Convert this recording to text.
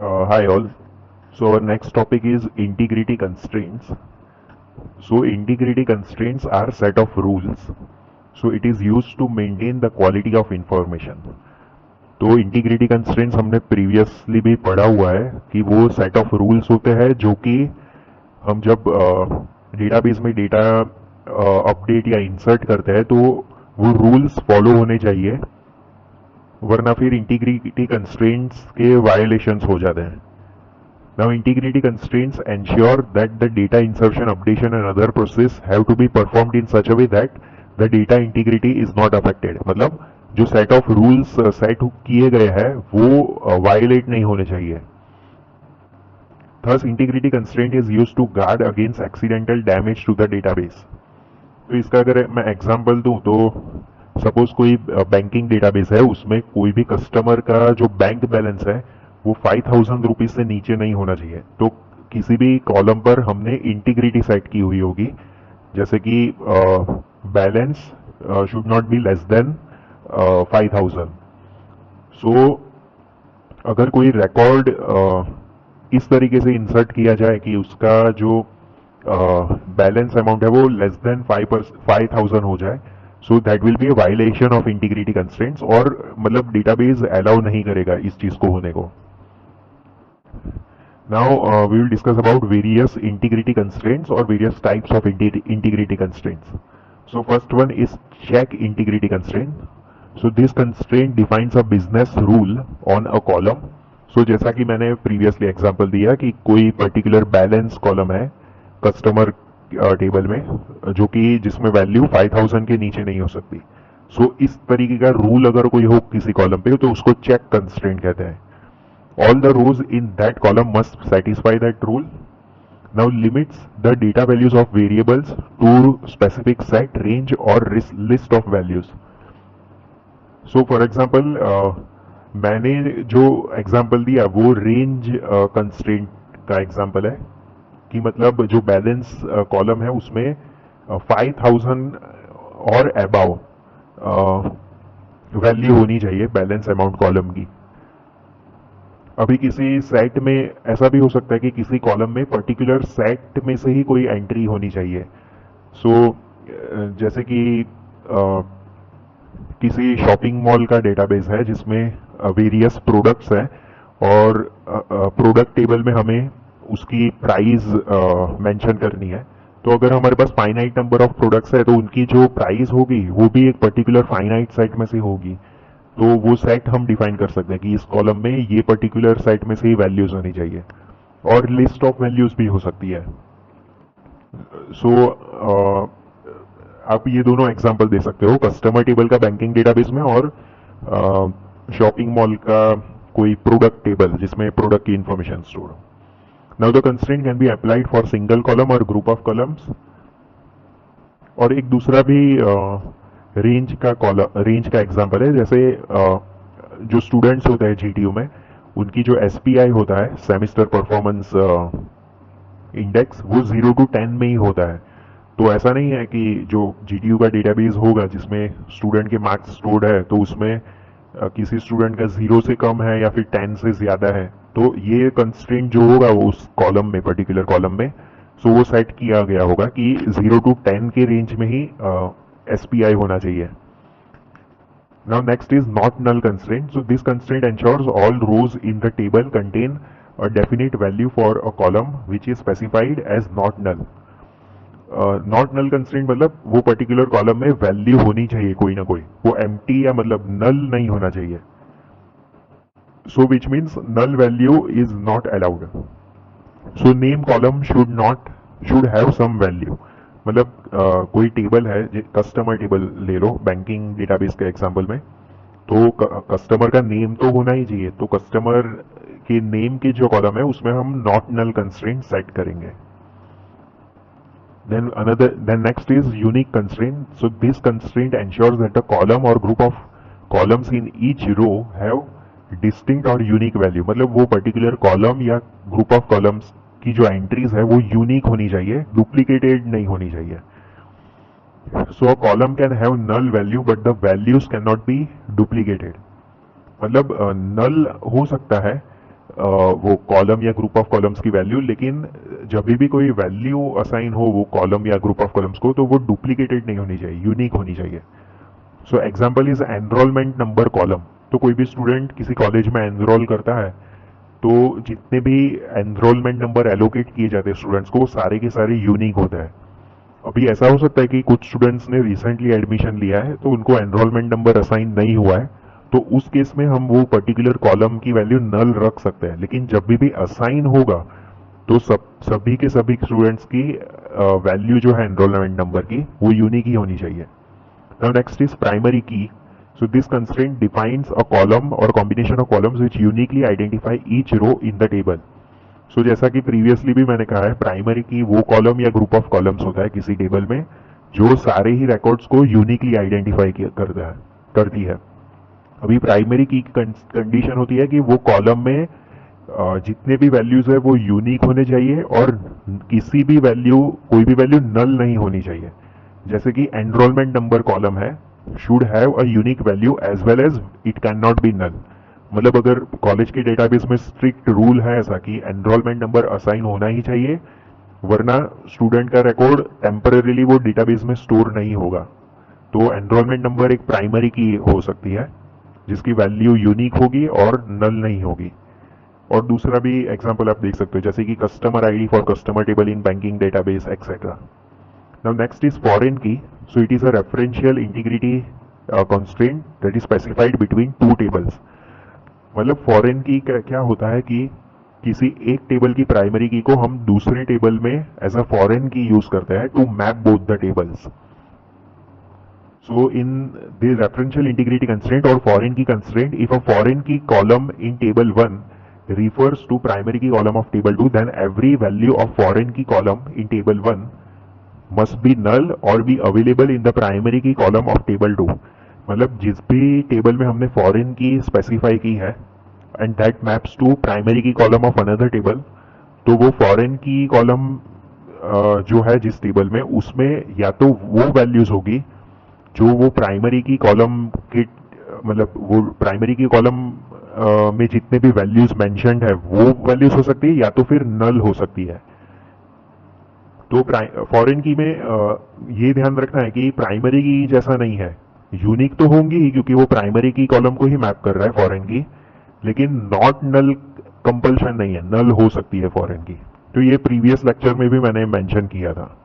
Hi all. So our next topic is integrity constraints. So integrity constraints are set of rules. So it is used to maintain the quality of information. तो integrity constraints हमने previously भी पढ़ा हुआ है कि वो set of rules होते हैं जो कि हम जब डेटाबेस में डेटा अपडेट या इंसर्ट करते हैं तो वो रूल्स फॉलो होने चाहिए, वरना फिर इंटीग्रिटी कंस्ट्रेंट्स के वायलेशंस हो जाते हैं. Now, integrity constraints ensure that the data insertion, updation, and other process have to be performed in such a way that the data integrity is not affected. मतलब जो set of rules set किए गए हैं वो violate नहीं होने चाहिए. Thus, integrity constraint is used to guard against accidental damage to the database. तो इसका अगर मैं एग्जांपल दूं तो सपोज कोई बैंकिंग डेटाबेस है, उसमें कोई भी कस्टमर का जो बैंक बैलेंस है वो 5,000 रुपीज से नीचे नहीं होना चाहिए. तो किसी भी कॉलम पर हमने इंटीग्रिटी सेट की हुई होगी, जैसे कि balance should not be less than 5,000. सो अगर कोई रिकॉर्ड इस तरीके से इंसर्ट किया जाए कि उसका जो बैलेंस अमाउंट है वो लेस देन 5,000 हो जाए, so that will be a violation of integrity constraints, और मतलब डेटाबेस अलाउ नहीं करेगा इस चीज को होने को. Now we will discuss about various integrity constraints or various types of integrity constraints. So first one is check integrity constraint. So this constraint defines a business rule on a column. So जैसा कि मैंने previously example दिया कि कोई particular balance column है customer table में जो कि जिसमें वैल्यू 5,000 के नीचे नहीं हो सकती. सो इस तरीके का रूल अगर कोई हो किसी कॉलम पे तो उसको चेक कंस्ट्रेंट कहते हैं. All the rows in that column must satisfy that rule. Now limits the data values of variables to specific set, range or list of values. So for example, मैंने जो example दिया वो range constraint का example है कि मतलब जो balance column है उसमें 5,000 और अबाव वैल्यू होनी चाहिए बैलेंस अमाउंट कॉलम की. अभी किसी सेट में ऐसा भी हो सकता है कि किसी कॉलम में पर्टिकुलर सेट में से ही कोई एंट्री होनी चाहिए. सो जैसे कि किसी शॉपिंग मॉल का डेटाबेस है जिसमें वेरियस प्रोडक्ट्स हैं और प्रोडक्ट टेबल में हमें उसकी प्राइस मेंशन करनी है. तो अगर हमारे पास फाइनाइट नंबर ऑफ प्रोडक्ट्स है तो उनकी जो प्राइस होगी वो भी एक पर्टिकुलर फाइनाइट सेट में से होगी. तो वो सेट हम डिफाइन कर सकते हैं कि इस कॉलम में ये पर्टिकुलर सेट में से ही वैल्यूज होनी चाहिए, और लिस्ट ऑफ वैल्यूज भी हो सकती है. सो आप ये दोनों एग्जांपल दे सकते हो, कस्टमर टेबल का बैंकिंग डेटाबेस में और शॉपिंग मॉल का कोई प्रोडक्ट टेबल जिसमें प्रोडक्ट की इंफॉर्मेशन स्टोर हो. Now the constraint can be applied for single column और ग्रुप ऑफ कॉलम्स. और एक दूसरा भी रेंज का एग्जांपल है. जैसे जो स्टूडेंट्स होते हैं जीटीयू में उनकी जो एसपीआई होता है सेमेस्टर परफॉर्मेंस इंडेक्स वो 0 to 10 में ही होता है. तो ऐसा नहीं है कि जो जीटीयू का डेटाबेस होगा जिसमें स्टूडेंट के मार्क्स स्टोर्ड है तो उसमें किसी स्टूडेंट का 0 से कम है या फिर 10 से ज्यादा है, तो ये कंस्ट्रेंट जो होगा वो उस कॉलम में पर्टिकुलर कॉलम में सो वो सेट किया गया होगा कि 0 to 10 के रेंज में ही SPI होना चाहिए. Now next is not null constraint. So this constraint ensures all rows in the table contain a definite value for a column which is specified as not null. Not null constraint मतलब वो particular column में value होनी चाहिए कोई ना कोई, वो empty या मतलब नल नहीं होना चाहिए. So which means null value is not allowed. So name column should have some value. मतलब कोई टेबल है, कस्टमर टेबल ले लो बैंकिंग डेटाबेस के एग्जांपल में, तो कस्टमर का नेम तो होना ही चाहिए. तो कस्टमर के नेम की जो कॉलम है उसमें हम नॉट नल कंस्ट्रेंट सेट करेंगे. Then next is unique constraint. So this constraint ensures that the column or group of columns in each row have distinct और unique value. मतलब वो पर्टिकुलर कॉलम या ग्रुप ऑफ कॉलम्स की जो entries है वो unique होनी चाहिए, डुप्लीकेटेड नहीं होनी चाहिए. So a column can have null value but the values can not be duplicated. मतलब नल हो सकता है वो कॉलम या ग्रुप ऑफ कॉलम्स की वैल्यू, लेकिन जब भी कोई वैल्यू असाइन हो वो कॉलम या ग्रुप ऑफ कॉलम्स को, तो वो डुप्लीकेटेड नहीं होनी चाहिए, यूनिक होनी चाहिए। So example is enrolment number column. तो कोई भी स्टूडेंट किसी कॉलेज में एनरोल करता है, तो जितने भी एनरोलमेंट नंबर एलोकेट किए जाते हैं स्टूडेंट्स को, वो सारे के सारे यूनिक होते हैं। अभी ऐसा हो सकता है कि कुछ स्टूडेंट्स ने रिसेंटली एडमिशन लिया है, तो उनको एनरोलमेंट नंबर असाइन नहीं हुआ है, तो उस केस में हम वो पर्टिकुलर कॉलम की वैल्यू नल रख सकते हैं। लेकिन जब भी असाइन होगा, तो सभी के सभी स्टूडेंट्स की वैल्यू जो है एनरोलमेंट नंबर की, वो यूनिक ही होनी चाहिए। नाउ नेक्स्ट इज प्राइमरी की। So this constraint defines a column or combination of columns which uniquely identify each row in the table. So जैसा कि प्रीवियसली भी मैंने कहा है, प्राइमरी की वो कॉलम या ग्रुप ऑफ कॉलम्स होता है किसी टेबल में जो सारे ही रिकॉर्ड्स को यूनिकली आइडेंटिफाई करती है। अभी प्राइमरी की कंडीशन होती है कि वो कॉलम में जितने भी वैल्यूज है वो यूनिक होने चाहिए और किसी भी वैल्यू, कोई भी वैल्यू नल नहीं होनी चाहिए। जैसे कि एनरोलमेंट नंबर कॉलम है, should have a unique value as well as it can not be null. मतलब अगर कॉलेज के डेटाबेस में स्ट्रिक्ट रूल है ऐसा कि एनरोलमेंट नंबर असाइन होना ही चाहिए, वरना स्टूडेंट का रिकॉर्ड टेम्पररीली वो डेटाबेस में स्टोर नहीं होगा। तो एनरोलमेंट नंबर एक प्राइमरी की हो सकती है जिसकी वैल्यू यूनिक होगी और नल नहीं होगी। और दूसरा भी एग्जांपल आप देख सकते हो, जैसे कि customer ID for customer table in banking database etcetera. Now next is foreign key. So it is a referential integrity constraint that is specified between two tables. मतलब फॉरेन की क्या होता है कि किसी एक टेबल की प्राइमरी की को हम दूसरे टेबल में as a foreign key use करते हैं to map both the tables. So in the referential integrity constraint or foreign key constraint, if a foreign key column in table 1 refers to primary key column of table 2, then every value of foreign key column in table 1 must be null or be available in the primary key column of table 2। मतलब जिस भी table में हमने foreign की specify की है and that maps to primary key column of another table, तो वो फॉरेन की कॉलम जो है जिस टेबल में, उसमें या तो वो वैल्यूज होगी जो वो प्राइमरी की कॉलम के, मतलब वो प्राइमरी की कॉलम में जितने भी वैल्यूज मेंशन्ड है वो वैल्यूज हो सकती है, या तो फिर नल हो सकती है। तो फॉरेन की में ये ध्यान रखना है कि प्राइमरी की जैसा नहीं है, यूनिक तो होंगी ही क्योंकि वो प्राइमरी की कॉलम को ही मैप कर रहा है फॉरेन की, लेकिन नॉट नल कंपल्शन नहीं है, नल हो सकती है फॉरेन की। तो ये प्रीवियस लेक्चर में भी मैंने मेंशन किया था।